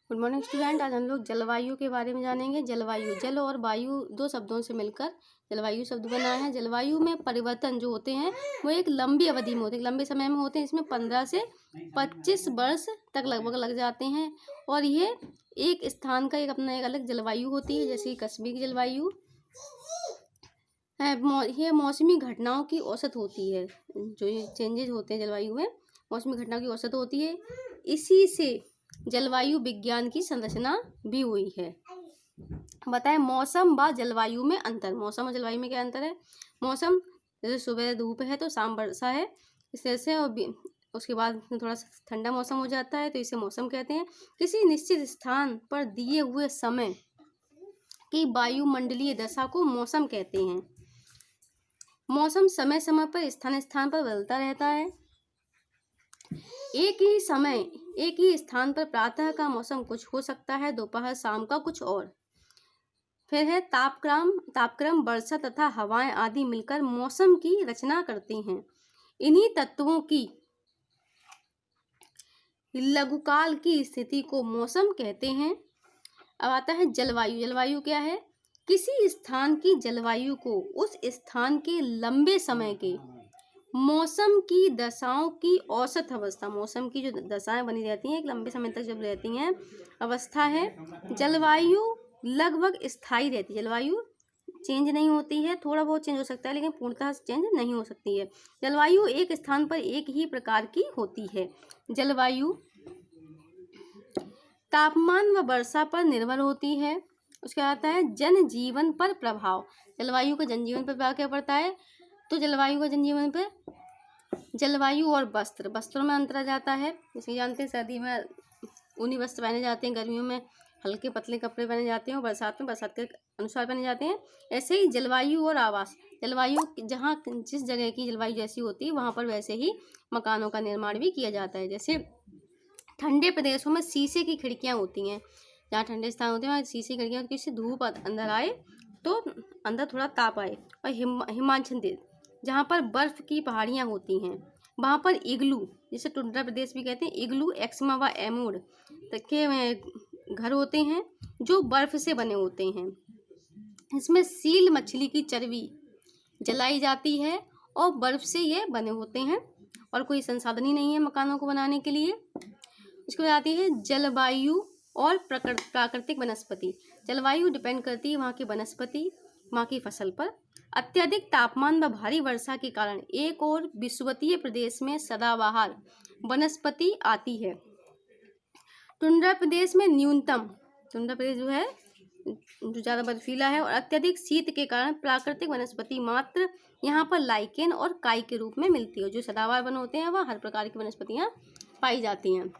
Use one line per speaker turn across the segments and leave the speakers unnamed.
Good morning student. आज हम लोग जलवायु के बारे में जानेंगे। जलवायु, जल और वायु दो शब्दों से मिलकर जलवायु शब्द बना है। जलवायु में परिवर्तन जो होते हैं वो एक लंबी अवधि में होते हैं, लंबे समय में होते हैं। इसमें 15 से 25 वर्ष तक लगभग लग जाते हैं और ये एक स्थान का एक अपना एक अलग जलवायु होती है। जैसे कश्मीर की जलवायु है, ये मौसमी घटनाओं की औसत होती है। जो ये चेंजेज होते हैं जलवायु में, मौसमी घटनाओं की औसत होती है। इसी से जलवायु विज्ञान की संरचना भी हुई है। बताएं मौसम व जलवायु में अंतर। मौसम और जलवायु में क्या अंतर है? मौसम जैसे सुबह धूप है तो शाम वर्षा है, इस तरह से। और उसके बाद थोड़ा सा ठंडा मौसम हो जाता है तो इसे मौसम कहते हैं। किसी निश्चित स्थान पर दिए हुए समय की वायुमंडलीय दशा को मौसम कहते हैं। मौसम समय समय पर स्थान स्थान पर बदलता रहता है। एक ही समय एक ही स्थान पर प्रातः का मौसम कुछ हो सकता है, दोपहर शाम का कुछ और। फिर है तापक्रम, वर्षा तथा हवाएं आदि मिलकर मौसम की रचना करते हैं। इन्हीं तत्वों की लघुकाल की स्थिति को मौसम कहते हैं। अब आता है जलवायु। जलवायु क्या है? किसी स्थान की जलवायु को उस स्थान के लंबे समय के मौसम की दशाओं की औसत अवस्था, मौसम की जो दशाएं बनी रहती हैं एक लंबे समय तक जब रहती हैं, अवस्था है। जलवायु लगभग स्थायी रहती है। जलवायु चेंज नहीं होती है, थोड़ा बहुत चेंज हो सकता है लेकिन पूर्णतः चेंज नहीं हो सकती है। जलवायु एक स्थान पर एक ही प्रकार की होती है। जलवायु तापमान व वर्षा पर निर्भर होती है। उसके बाद आता है जनजीवन पर प्रभाव। जलवायु का जनजीवन पर प्रभाव क्या पड़ता है? तो जलवायु का जनजीवन पर जलवायु और वस्त्रों में अंतर आ जाता है। जैसे जानते हैं सर्दी में ऊनी वस्त्र पहने जाते हैं, गर्मियों में हल्के पतले कपड़े पहने जाते हैं और बरसात में बरसात के अनुसार पहने जाते हैं। ऐसे ही जलवायु और आवास। जलवायु जहाँ जिस जगह की जलवायु जैसी होती है वहाँ पर वैसे ही मकानों का निर्माण भी किया जाता है। जैसे ठंडे प्रदेशों में शीशे की खिड़कियाँ होती हैं। जहाँ ठंडे स्थान होते हैं वहाँ शीशे की खिड़कियाँ, किसी धूप अंदर आए तो अंदर थोड़ा ताप आए। और हिमाचल जहाँ पर बर्फ़ की पहाड़ियाँ होती हैं वहाँ पर इग्लू, जिसे टुंड्रा प्रदेश भी कहते हैं, इग्लू, एक्समा व एमूड के घर होते हैं जो बर्फ़ से बने होते हैं। इसमें सील मछली की चर्बी जलाई जाती है और बर्फ़ से ये बने होते हैं और कोई संसाधन ही नहीं है मकानों को बनाने के लिए। इसके बाद आती है जलवायु और प्राकृतिक वनस्पति। जलवायु डिपेंड करती है वहाँ की वनस्पति, वहाँ की फसल पर। अत्यधिक तापमान व भारी वर्षा के कारण एक और विषुवतीय प्रदेश में सदाबहार वनस्पति आती है। टुंड्रा प्रदेश में न्यूनतम, टुंड्रा प्रदेश जो है जो ज़्यादा बर्फीला है और अत्यधिक शीत के कारण प्राकृतिक वनस्पति मात्र यहाँ पर लाइकेन और काई के रूप में मिलती है। जो सदाबहार वन होते हैं वह हर प्रकार की वनस्पतियाँ पाई जाती हैं।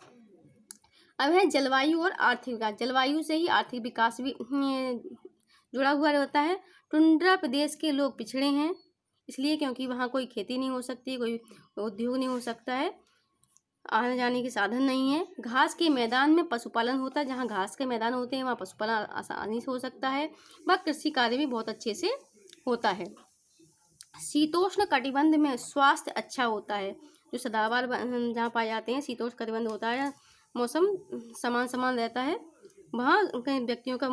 अब है जलवायु और आर्थिक विकास। जलवायु से ही आर्थिक विकास भी जुड़ा हुआ रहता है। टुंड्रा प्रदेश के लोग पिछड़े हैं इसलिए क्योंकि वहाँ कोई खेती नहीं हो सकती, कोई उद्योग नहीं हो सकता है, आने जाने के साधन नहीं है। घास के मैदान में पशुपालन होता है। जहाँ घास के मैदान होते हैं वहाँ पशुपालन आसानी से हो सकता है। वह कृषि कार्य भी बहुत अच्छे से होता है। शीतोष्ण कटिबंध में स्वास्थ्य अच्छा होता है। जो सदाबहार जहाँ पाए जाते हैं शीतोष्ण कटिबंध होता है, मौसम समान रहता है, वहाँ व्यक्तियों का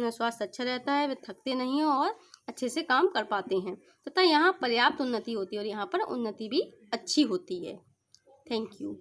स्वास्थ्य अच्छा रहता है, वे थकते नहीं हैं और अच्छे से काम कर पाते हैं तथा यहाँ पर्याप्त उन्नति होती है और यहाँ पर उन्नति भी अच्छी होती है। Thank you.